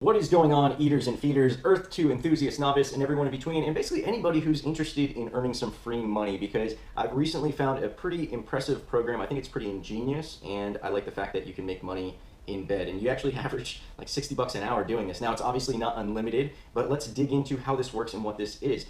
What is going on, eaters and feeders, Earth 2 enthusiast, novice, and everyone in between, and basically anybody who's interested in earning some free money, because I've recently found a pretty impressive program. I think it's pretty ingenious, and I like the fact that you can make money in bed, and you actually average like 60 bucks an hour doing this. Now, it's obviously not unlimited, but let's dig into how this works and what this is.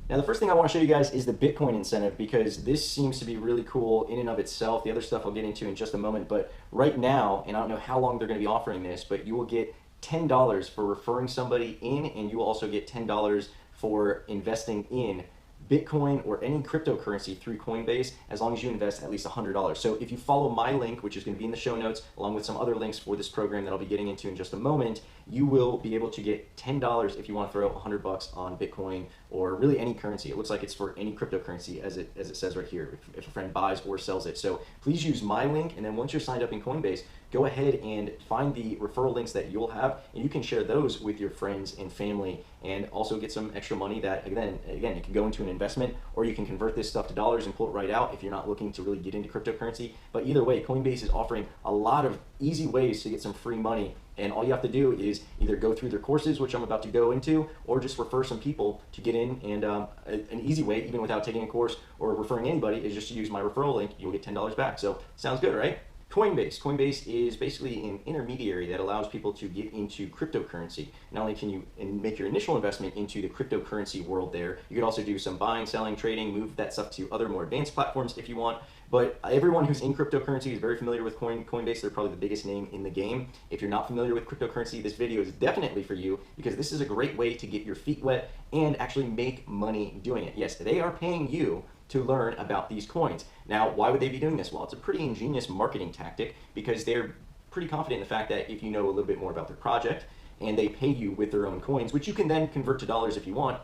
Now, the first thing I want to show you guys is the Bitcoin incentive, because this seems to be really cool in and of itself. The other stuff I'll get into in just a moment, but right now, and I don't know how long they're going to be offering this, but you will get $10 for referring somebody in, and you will also get $10 for investing in Bitcoin or any cryptocurrency through Coinbase, as long as you invest at least $100. So if you follow my link, which is going to be in the show notes, along with some other links for this program that I'll be getting into in just a moment, you will be able to get $10 if you want to throw 100 bucks on Bitcoin or really any currency. It looks like it's for any cryptocurrency, as it says right here, if a friend buys or sells it. So please use my link, and then once you're signed up in Coinbase, go ahead and find the referral links that you'll have, and you can share those with your friends and family, and also get some extra money that, again, it can go into an investment, or you can convert this stuff to dollars and pull it right out if you're not looking to really get into cryptocurrency. But either way, Coinbase is offering a lot of easy ways to get some free money, and all you have to do is either go through their courses, which I'm about to go into, or just refer some people to get in. And an easy way, even without taking a course or referring anybody, is just to use my referral link. You'll get $10 back. So sounds good, right? Coinbase is basically an intermediary that allows people to get into cryptocurrency. Not only can you make your initial investment into the cryptocurrency world there, you could also do some buying, selling, trading, move that stuff to other more advanced platforms if you want. But everyone who's in cryptocurrency is very familiar with Coinbase. They're probably the biggest name in the game. If you're not familiar with cryptocurrency, this video is definitely for you, because this is a great way to get your feet wet and actually make money doing it. Yes, they are paying you to learn about these coins. Now, why would they be doing this? Well, it's a pretty ingenious marketing tactic, because they're pretty confident in the fact that if you know a little bit more about their project, and they pay you with their own coins, which you can then convert to dollars if you want.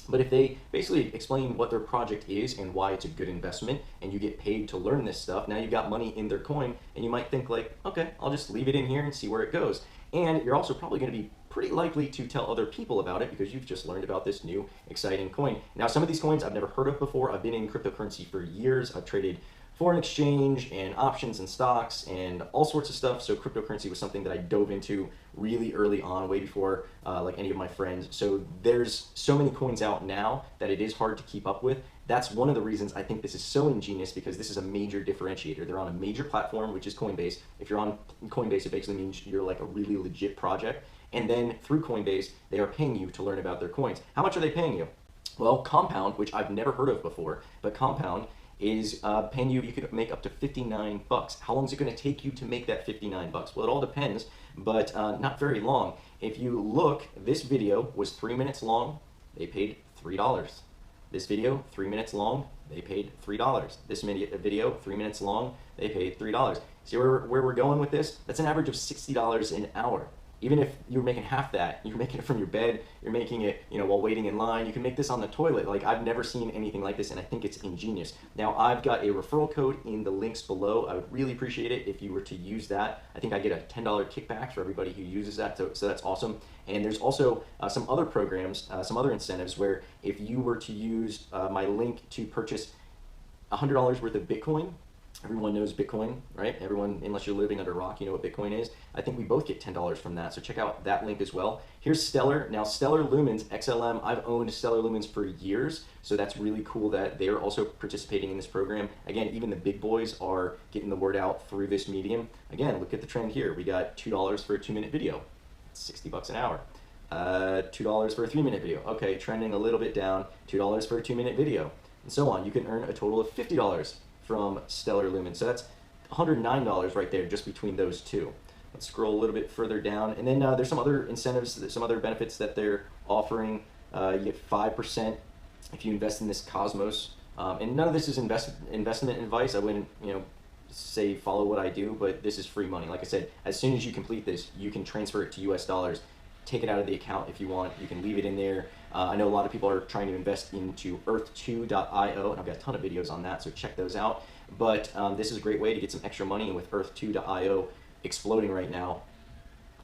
But if they basically explain what their project is and why it's a good investment, and you get paid to learn this stuff, now you've got money in their coin, and you might think like, okay, I'll just leave it in here and see where it goes. And you're also probably going to be pretty likely to tell other people about it, because you've just learned about this new exciting coin. Now, some of these coins I've never heard of before. I've been in cryptocurrency for years. I've traded foreign exchange and options and stocks and all sorts of stuff. So cryptocurrency was something that I dove into really early on, way before like any of my friends. So there's so many coins out now that it is hard to keep up with. That's one of the reasons I think this is so ingenious, because this is a major differentiator. They're on a major platform, which is Coinbase. If you're on Coinbase, it basically means you're like a really legit project. And then through Coinbase, they are paying you to learn about their coins. How much are they paying you? Well, Compound, which I've never heard of before, but Compound is paying you, you could make up to 59 bucks. How long is it going to take you to make that 59 bucks? Well, it all depends, but not very long. If you look, this video was 3 minutes long. They paid $3. This video, 3 minutes long. They paid $3. This video, 3 minutes long. They paid $3. See where we're going with this? That's an average of $60 an hour. Even if you're making half that, you're making it from your bed, you're making it, while waiting in line, you can make this on the toilet. Like, I've never seen anything like this, and I think it's ingenious. Now, I've got a referral code in the links below. I would really appreciate it if you were to use that. I think I get a $10 kickback for everybody who uses that, so that's awesome. And there's also some other programs, some other incentives, where if you were to use my link to purchase $100 worth of Bitcoin. Everyone knows Bitcoin, right? Everyone, unless you're living under a rock, you know what Bitcoin is. I think we both get $10 from that, so check out that link as well. Here's Stellar. Now, Stellar Lumens, XLM, I've owned Stellar Lumens for years, so that's really cool that they're also participating in this program. Again, even the big boys are getting the word out through this medium. Again, look at the trend here. We got $2 for a 2-minute video. That's 60 bucks an hour. $2 for a 3-minute video. Okay, trending a little bit down. $2 for a 2-minute video, and so on. You can earn a total of $50 from Stellar Lumens. So that's $109 right there, just between those two. Let's scroll a little bit further down, and then there's some other incentives, some other benefits that they're offering. You get 5% if you invest in this Cosmos, and none of this is investment advice. I wouldn't, say follow what I do, but this is free money. Like I said, as soon as you complete this, you can transfer it to US dollars. Take it out of the account if you want. You can leave it in there. I know a lot of people are trying to invest into earth2.io, and I've got a ton of videos on that, so check those out. But this is a great way to get some extra money, and with earth2.io exploding right now,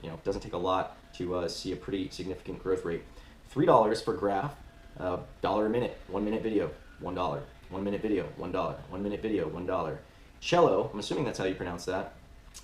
it doesn't take a lot to see a pretty significant growth rate. $3 for Graph, $1 a minute, 1-minute video, $1. 1-minute video, $1. 1-minute video, $1. Cello, I'm assuming that's how you pronounce that.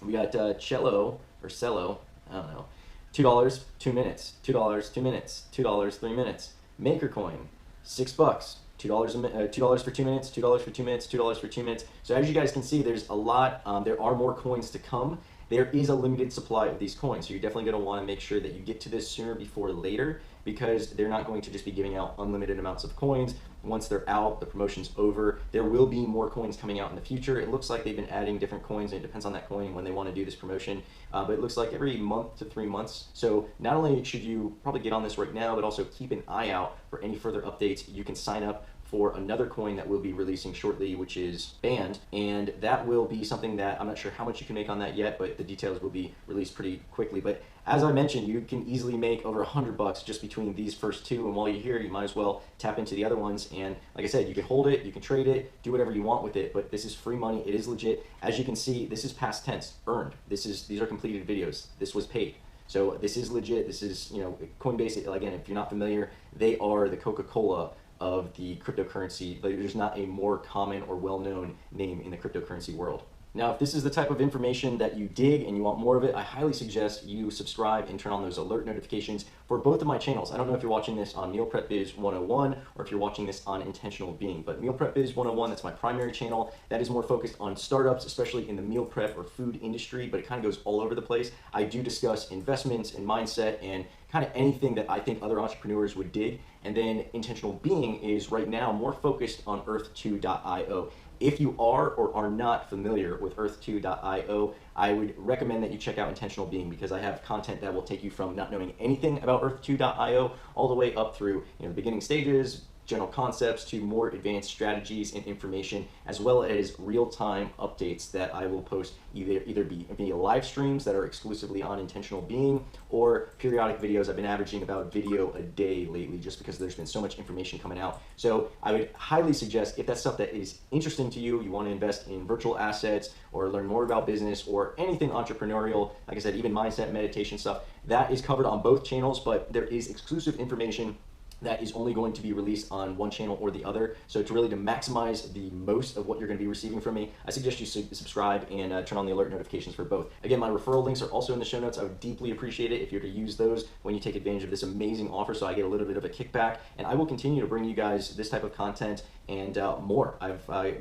We got Cello, or Cello, I don't know. $2, 2 minutes, $2, 2 minutes, $2, 3 minutes. MakerCoin, $6, $2 for 2 minutes, $2 for 2 minutes, $2 for 2 minutes. So as you guys can see, there's a lot. There are more coins to come. There is a limited supply of these coins, so you're definitely going to want to make sure that you get to this sooner before later, because they're not going to just be giving out unlimited amounts of coins. Once they're out, the promotion's over. There will be more coins coming out in the future. It looks like they've been adding different coins, and it depends on that coin when they want to do this promotion. But it looks like every month to 3 months. So not only should you probably get on this right now, but also keep an eye out for any further updates. You can sign up for another coin that we'll be releasing shortly, which is Band, and that will be something that I'm not sure how much you can make on that yet, but the details will be released pretty quickly. But as I mentioned, you can easily make over $100 just between these first two, and while you're here, you might as well tap into the other ones. And like I said, you can hold it, you can trade it, do whatever you want with it, but this is free money. It is legit. As you can see, this is past tense, earned. These are completed videos. This was paid. So this is legit. This is, Coinbase, again, if you're not familiar, they are the Coca-Cola of the cryptocurrency. There's not a more common or well-known name in the cryptocurrency world. Now, if this is the type of information that you dig and you want more of it, I highly suggest you subscribe and turn on those alert notifications for both of my channels. I don't know if you're watching this on Meal Prep Biz 101 or if you're watching this on Intentional Being, but Meal Prep Biz 101, that's my primary channel. That is more focused on startups, especially in the meal prep or food industry, but it kind of goes all over the place. I do discuss investments and mindset and kind of anything that I think other entrepreneurs would dig. And then Intentional Being is right now more focused on Earth2.io. If you are or are not familiar with Earth2.io, I would recommend that you check out Intentional Being, because I have content that will take you from not knowing anything about Earth2.io all the way up through the beginning stages, general concepts, to more advanced strategies and information, as well as real-time updates that I will post either be via live streams that are exclusively on Intentional Being, or periodic videos. I've been averaging about a video a day lately, just because there's been so much information coming out. So I would highly suggest, if that's stuff that is interesting to you, you want to invest in virtual assets or learn more about business or anything entrepreneurial, like I said, even mindset, meditation stuff, that is covered on both channels, but there is exclusive information that is only going to be released on one channel or the other. So to maximize the most of what you're going to be receiving from me, I suggest you subscribe and turn on the alert notifications for both. Again, my referral links are also in the show notes. I would deeply appreciate it if you were to use those when you take advantage of this amazing offer, so I get a little bit of a kickback. And I will continue to bring you guys this type of content and more.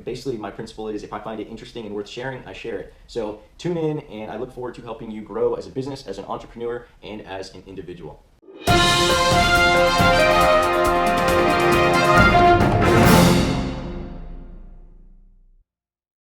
Basically, my principle is, if I find it interesting and worth sharing, I share it. So tune in, and I look forward to helping you grow as a business, as an entrepreneur, and as an individual.